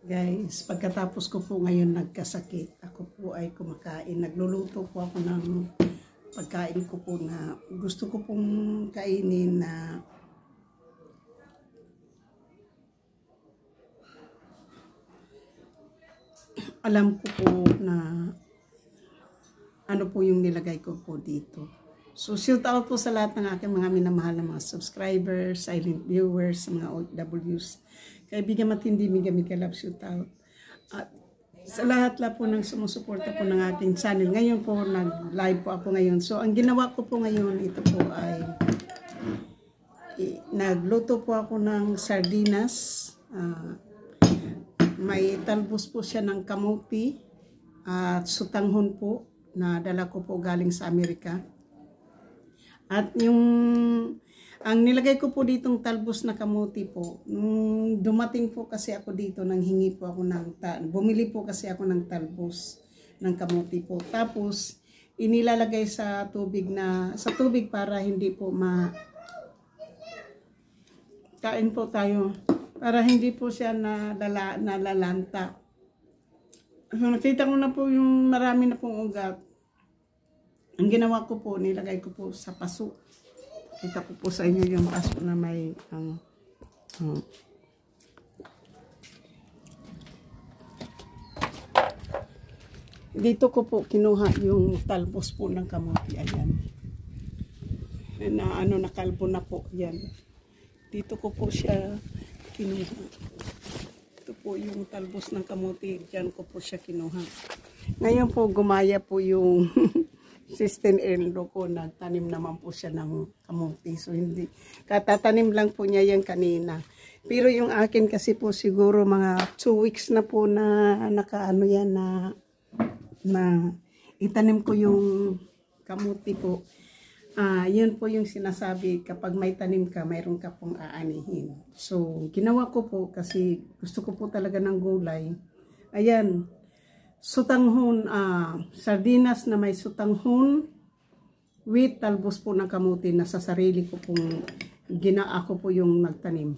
Guys, pagkatapos ko po ngayon nagkasakit, ako po ay kumakain. Nagluluto po ako ng pagkain ko po na gusto ko pong kainin na alam ko po na ano po yung nilagay ko po dito. So, shout out po sa lahat ng aking mga minamahal na mga subscribers, silent viewers, mga OFWs. Kaibigan matindi, miga love, shout out. At sa lahat po ng sumusuporta po ng aking channel. Ngayon po, nag-live po ako ngayon. So, ang ginawa ko po ngayon, ito po ay nagluto po ako ng sardinas. May talbos po siya ng kamuti at sutanghon po na dala ko po galing sa Amerika. At ang nilagay ko po ditong talbos na kamuti po, nung dumating po kasi ako dito, nanghingi po ako bumili po kasi ako ng talbos ng kamuti po. Tapos, inilalagay sa tubig para hindi po kain po tayo. Para hindi po siya nalalanta. So, nakita ko na po yung marami na pong ugat. Ang ginawa ko po, nilagay ko po sa paso. Kita ko po sa inyo yung paso na may dito ko po kinuha yung talbos po ng kamuti. Ayan. Nakalbo na po. Yan. Dito ko po siya kinuha. Ito po yung talbos ng kamuti. Diyan ko po siya kinuha. Ngayon po, gumaya po yung sister-in-law ko, nagtanim naman po siya ng kamuti. So, hindi, katatanim lang po niya yan kanina. Pero yung akin kasi po siguro mga 2 weeks na po na nakaano yan na itanim ko yung kamuti po. Yun po yung sinasabi, kapag may tanim ka, mayroon ka pong aanihin. So, ginawa ko po kasi gusto ko po talaga ng gulay. Ayan. Sutanghon, sardinas na may sutanghon with talbos po ng kamuti na sa sarili ko pong ako po yung nagtanim.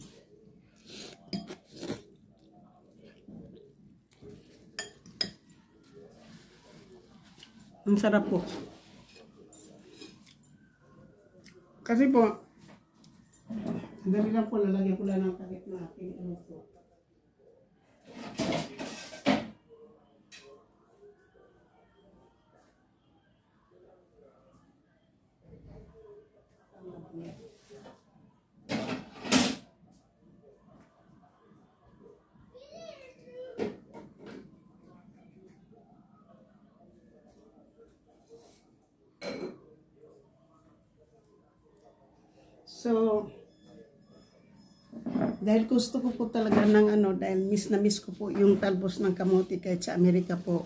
Ang sarap po. Kasi po, dali lang po, lalagyan ko lang ng takip na aking po. So, dahil gusto ko po talaga ng dahil miss na miss ko po yung talbos ng kamuti kahit sa Amerika po.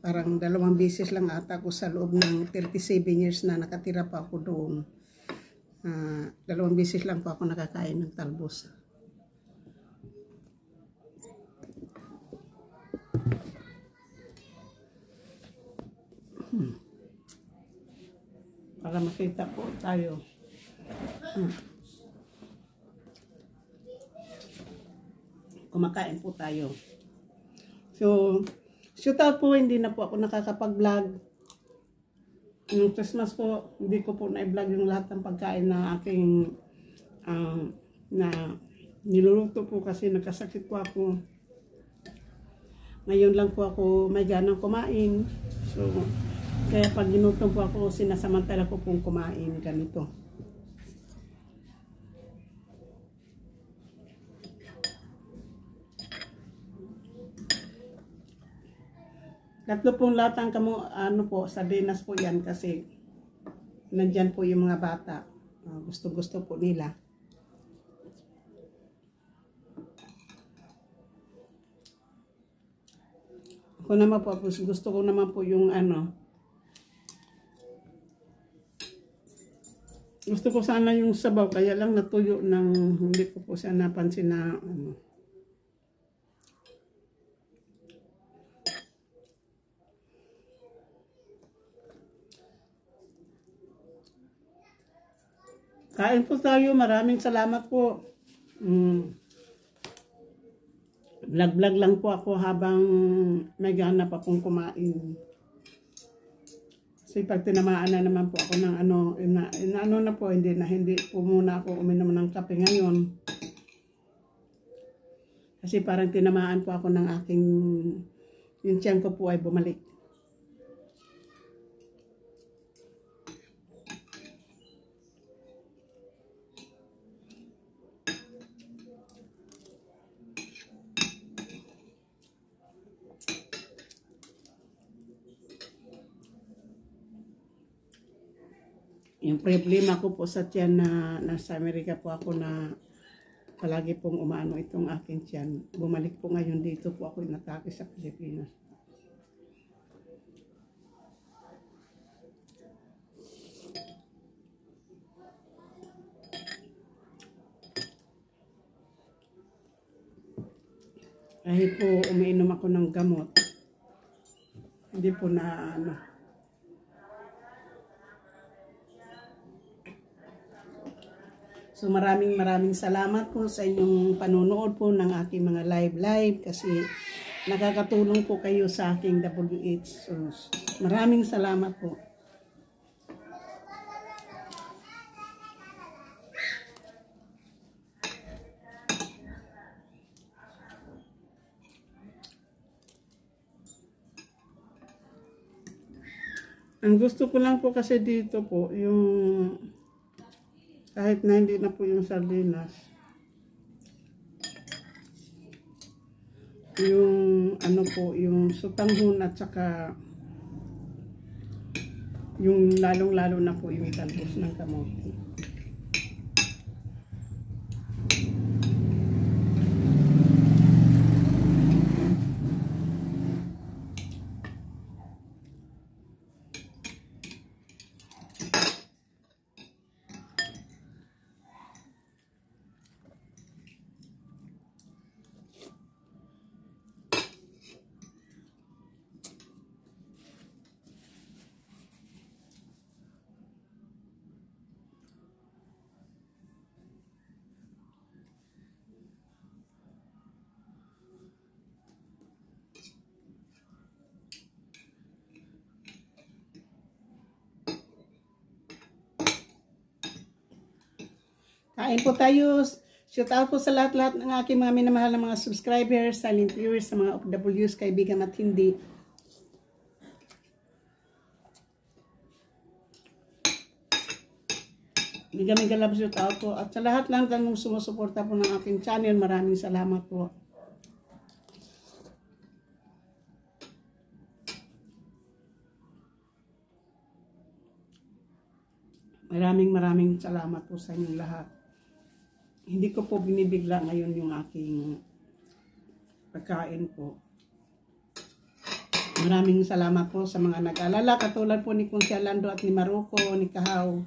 Parang 2 beses lang ata ako sa loob ng 37 years na nakatira pa ako doon. 2 beses lang po ako nakakain ng talbos. Para makita po tayo. Kumakain po tayo. So, shout out po, hindi na po ako nakakapag-vlog. Yung Christmas po, hindi ko po na-vlog yung lahat ng pagkain na aking na niluluto po kasi nagkasakit po ako. Ngayon lang po ako may ganang kumain. So, kaya pag ginutom po ako, sinasamantala ko pong kumain ganito. Tatlo pong latang sardinas po yan kasi nandyan po yung mga bata. Gusto-gusto po nila. Ako naman po, gusto ko naman po yung gusto ko sana yung sabaw, kaya lang natuyo ng hindi ko po siya napansin na Kain po tayo. Maraming salamat po. Vlog-vlog lang po ako habang may gana pa pong kumain. Kasi pag tinamaan na naman po ako ng ano na po, hindi po muna ako uminom ng kape ngayon. Kasi parang tinamaan po ako ng aking, yung tiyan ko po ay bumalik. Yung problema ko po sa tiyan na nasa Amerika po ako na palagi pong umaano itong aking tiyan. Bumalik po ngayon dito po ako inatake sa Pilipinas. Kahit po umiinom ako ng gamot, hindi po na ano. So maraming salamat po sa inyong panonood po ng aking mga live kasi nakakatulong po kayo sa aking WH. So maraming salamat po. Ang gusto ko lang po kasi dito po yung kahit na hindi na po yung sardinas, yung ano po, yung sutanghon at saka yung lalong-lalo na po yung talbos ng kamote. Kain po tayo. Shout out po sa lahat-lahat ng aking mga minamahal na mga subscribers, silent viewers, sa mga OFWs, kaibigan at hindi. Mega love shout out po. At sa lahat lang ng sumusuporta po ng aking channel, maraming salamat po. Maraming salamat po sa inyong lahat. Hindi ko po binibigla ngayon yung aking pagkain po. Maraming salamat po sa mga nag-alala. Katulad po ni Kunsya Lando at ni Maruko, ni Kahaw.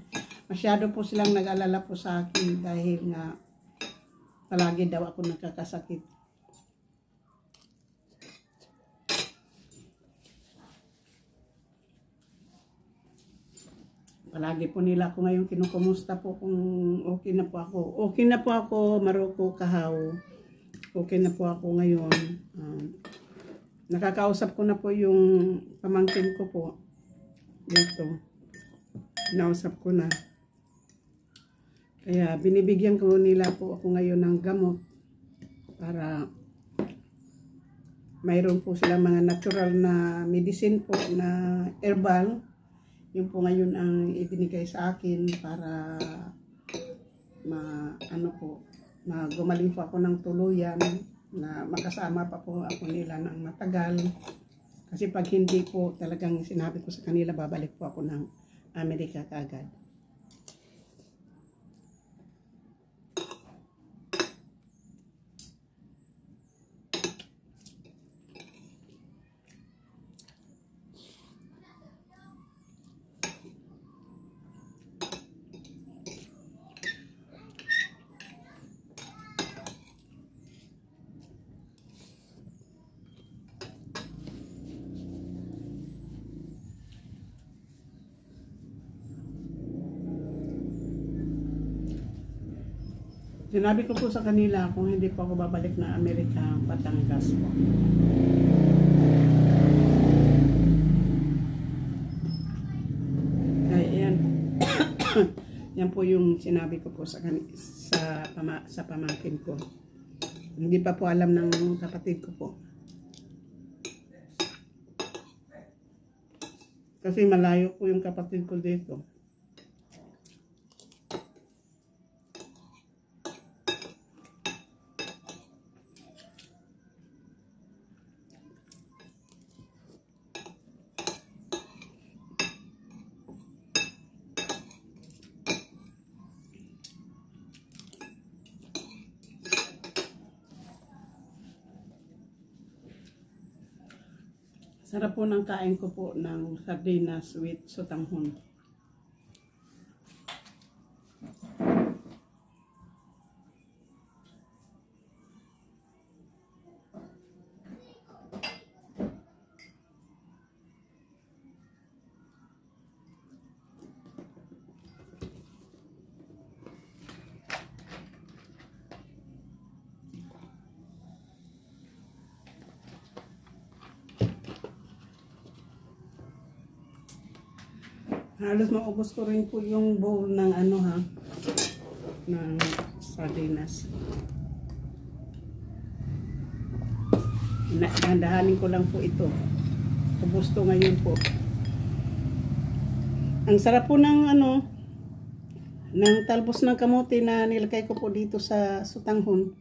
Masyado po silang nag-alala po sa akin dahil nga palagi daw ako nagkakasakit. Palagi po nila ako ngayon kinukumusta po kung okay na po ako. Okay na po ako, Maruko, Kahaw. Okay na po ako ngayon. Nakakausap ko na po yung pamangkin ko po. Dito. Nausap ko na. Kaya binibigyan ko nila po ako ngayon ng gamot para mayroon po silang mga natural na medicine po na herbal. Yung po ngayon ang ibinigay sa akin para gumaling po ako ng tuluyan, na makasama pa po ako nila ng matagal. Kasi pag hindi po talagang sinabi ko sa kanila, babalik po ako ng Amerika kaagad. Sinabi ko po sa kanila kung hindi po ako babalik na Amerika, Batangas po. Ay, yan. Yan po yung sinabi ko po sa pamangkin ko. Hindi pa po alam ng kapatid ko po. Kasi malayo po yung kapatid ko dito. Sarap po ng kain ko po ng sardinas with sotanghon. Halos maubos ko rin po yung bowl ng ano ha, ng sardinas. Dahan-dahanin ko lang po ito. Ubos to ngayon po. Ang sarap po ng ano, ng talbos ng kamote na nilagay ko po dito sa sotanghon.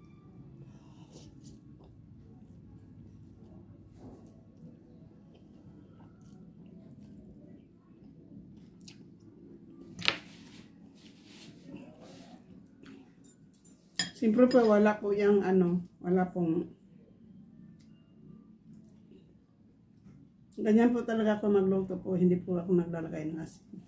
Siyempre po wala po yung ano, wala pong ganyan po talaga ako magluto po, hindi po ako naglalagay ng asin.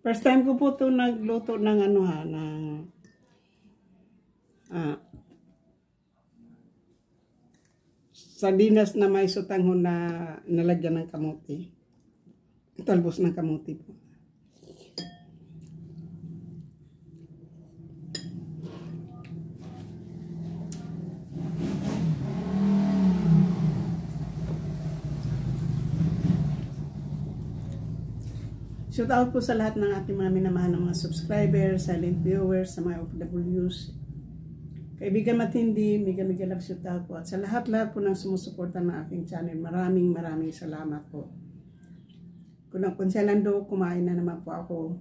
First time ko po ito nagluto ng ano ha, ng sardinas na may sotanghon na nalagyan ng kamote. Talbos ng kamote po. Shout out po sa lahat ng ating mga minamahal ng mga subscribers, silent viewers, sa mga OFWs, kaibigan matindi, mega love shout out po. At sa lahat-lahat po ng sumusuporta ng aking channel, maraming salamat po. Kung silando, kumain na naman po ako.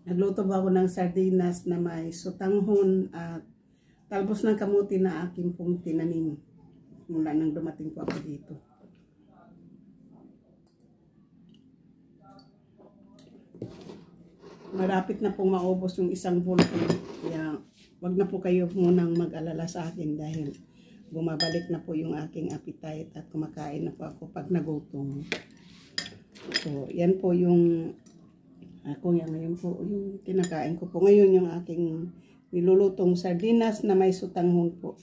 Nagluto po ako ng sardinas na may sotanghon at talbos ng kamuti na aking pong tinanim mula nang dumating po ako dito. Marapit na pong maubos yung isang bowl po. Kaya wag na po kayo munang mag-alala sa akin dahil bumabalik na po yung aking appetite at kumakain na po ako pag nagutom. So, yan po yung ngayon po yung kinakain ko po. Ngayon yung aking nilulutong sardinas na may sotanghon po.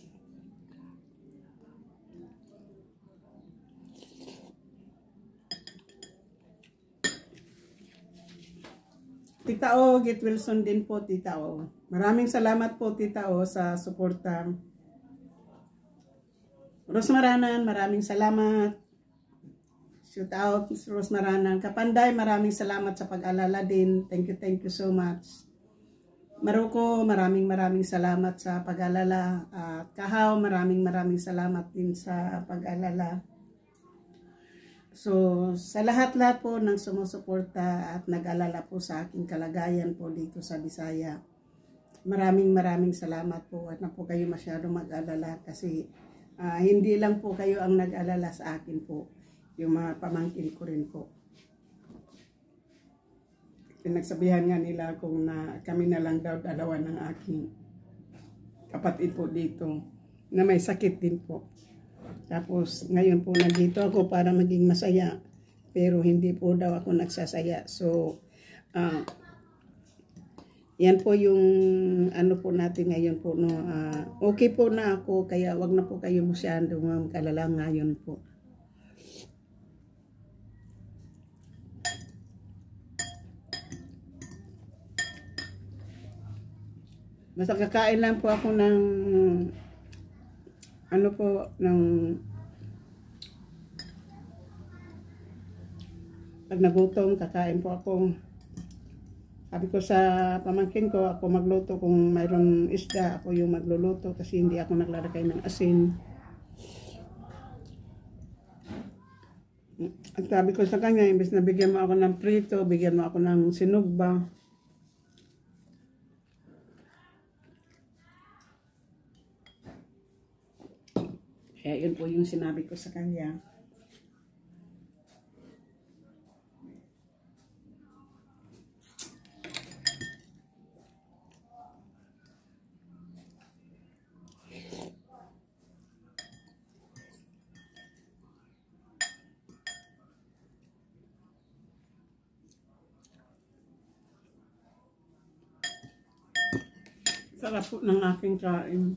Tita O, Get Wilson din po, Tita O. Maraming salamat po, Tita O, sa suporta. Rosmaranan, maraming salamat. Shout out, Rosmaranan. Kapanday, maraming salamat sa pag-alala din. Thank you so much. Maruko, maraming salamat sa pag-alala. At Kahaw, maraming salamat din sa pag-alala. So, sa lahat-lahat po ng sumusuporta at nag-alala po sa aking kalagayan po dito sa Bisaya, maraming salamat po at na po kayo masyadong mag-alala kasi Hindi lang po kayo ang nag-alala sa akin po. Yung mga pamangkin ko rin po. Pinagsabihan nga nila kung na kami na lang daw dalawa ng aking kapatid po dito na may sakit din po. Tapos ngayon po nandito ako para maging masaya. Pero hindi po daw ako nagsasaya. So, yan po yung ano po natin ngayon po. No? Okay po na ako, kaya wag na po kayo masyadong mag-alala ngayon po. Basta kakain lang po ako ng ano po, ng pag nagutom, kakain po ako. Sabi ko sa pamangkin ko, ako magluto kung mayroong isda, ako yung magluluto kasi hindi ako naglalagay ng asin. At sabi ko sa kanya, imbes na bigyan mo ako ng prito, bigyan mo ako ng sinugba. Kaya yun po yung sinabi ko sa kanya. Sarap po ng aking kain.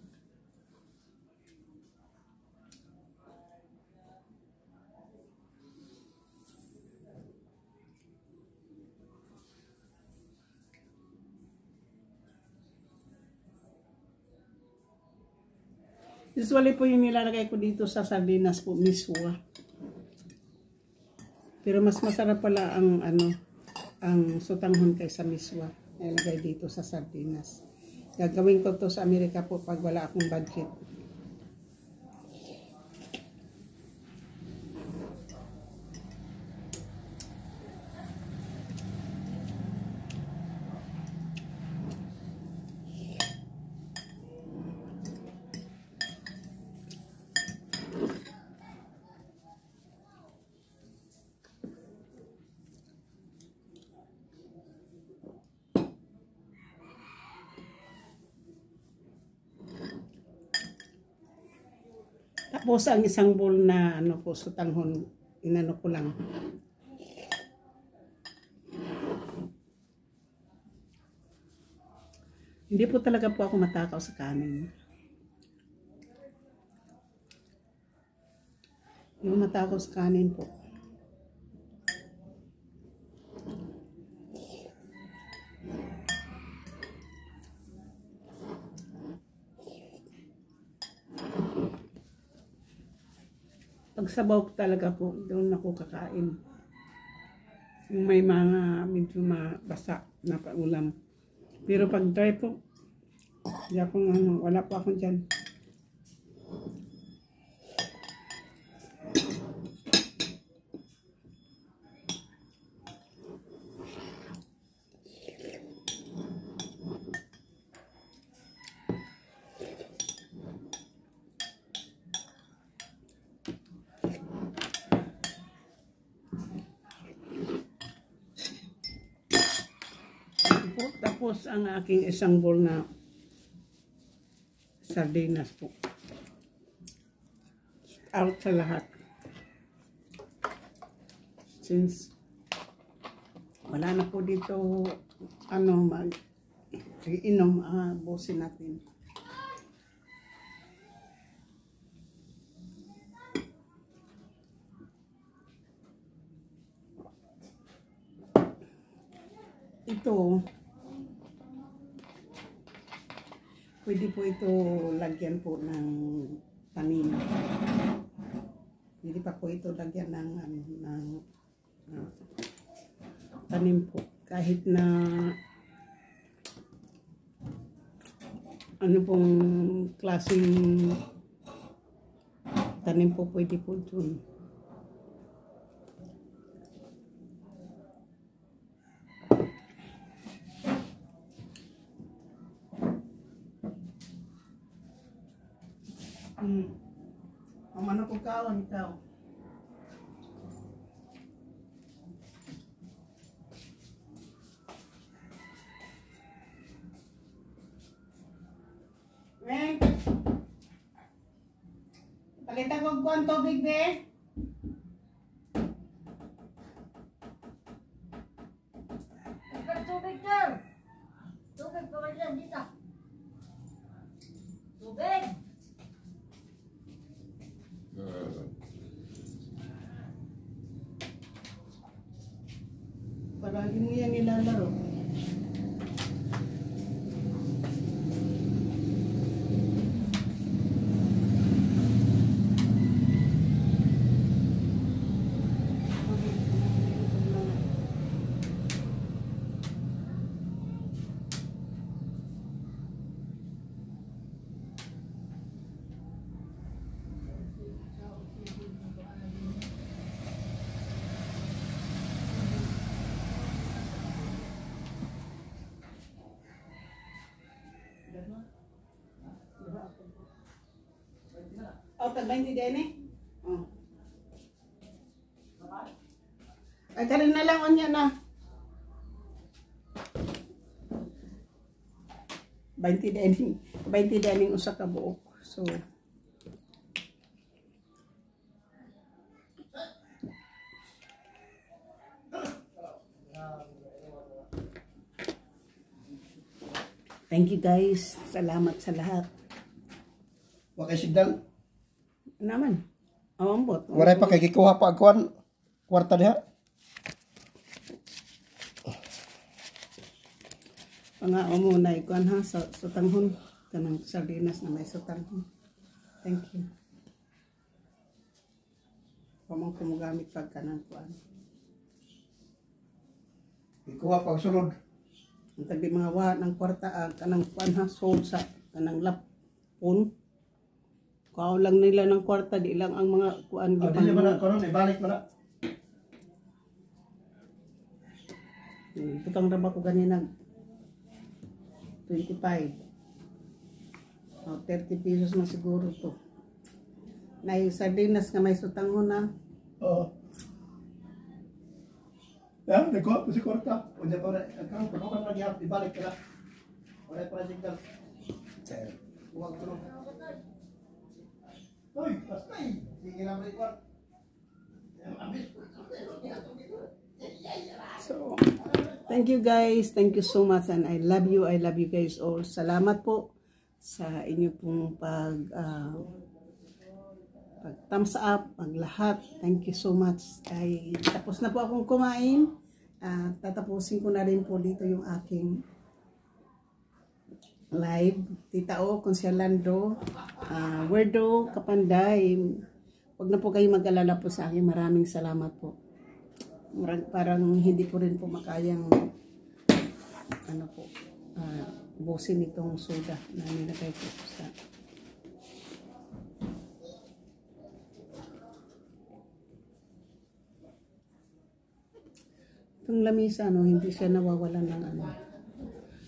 Usually po yung nilalagay ko dito sa sardinas po, miswa. Pero mas masarap pala ang ang sutanghon kaysa miswa. Nilagay dito sa sardinas. Gagawin ko to sa Amerika po pag wala akong budget. Tapos ang isang bowl na ano po sutanghon, inano ko lang. Hindi po talaga po ako matakaw sa kanin. Yung matakaw sa kanin po. Pag sabaw talaga po, doon ako kakain. Yung may mga medyo mabasa na paulam. Pero pag dry po, wala po akong dyan. Tapos ang aking isang bowl na sardinas po. Out sa lahat. Since wala na po dito inom, busin natin. Ito pwede po ito lagyan po ng tanim. Pwede pa po ito lagyan ng tanim po. Kahit na ano pong klaseng tanim po pwede po dun. kaon ikaw. Ren, palitan ko ang tubig, be. Tubig daw. Tubig pa ba dyan dito? Tubig. Palagi mo yan nilalaro. Oh, tag-20 din eh. Oh. Ay, karin na lang on yan na. 20 din usa ka buok. So, thank you guys. Salamat sa lahat. Wa kay signal. Naman. Awambot. Waray pa kay gikuha pa ang kwarta diha. Pangao mo na ikuan ha sa sutanghon. Kanang sardinas na may sutanghon. Thank you. Pamang kumugamit pag kanang kuan. Gikuha pa ang sulod. Ang tagdi mga wa ng kwarta kanang kuan ha sold sa kanang lapon. Kuha lang nila ng kwarta di lang ang mga kuan Dili man na karon ibalik man na. Butang raba ko ganina 25. 30 pesos na siguro to. Na yung sardinas nga may sutanghon na. Oo. Ya, nagkuha pa si kwarta. Unya pa rin. Ang karon pa na ibalik ka na. Waray pa signal. Huwag tulong. Uy, pastay. Sige na record. So, thank you guys. Thank you so much and I love you. I love you guys all. Salamat po sa inyo pong pag thumbs up, pag lahat. Thank you so much. Ay, tapos na po akong kumain. Tatapusin ko na rin po dito yung aking live. Tita O, Consialando, Werdo, Kapanday. Huwag na po kayo mag-alala po sa akin. Maraming salamat po. Parang hindi ko rin po makayang busin itong soda na nilagay ko sa itong lamisa, hindi siya nawawalan ng ano.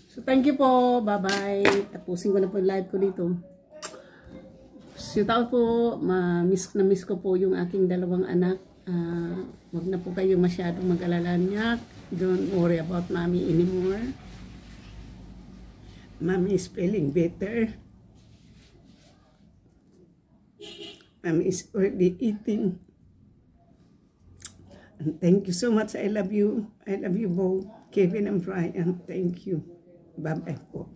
So, thank you po. Bye-bye. Tapusin ko na po yung live ko dito. Shout out po. Miss na miss ko po yung aking dalawang anak. Wag na po kayo masyadong mag-alala niya. Don't worry about mommy anymore. Mommy is feeling better. Mommy is already eating. And thank you so much. I love you. I love you both. Kevin and Brian. Thank you. Bye-bye po.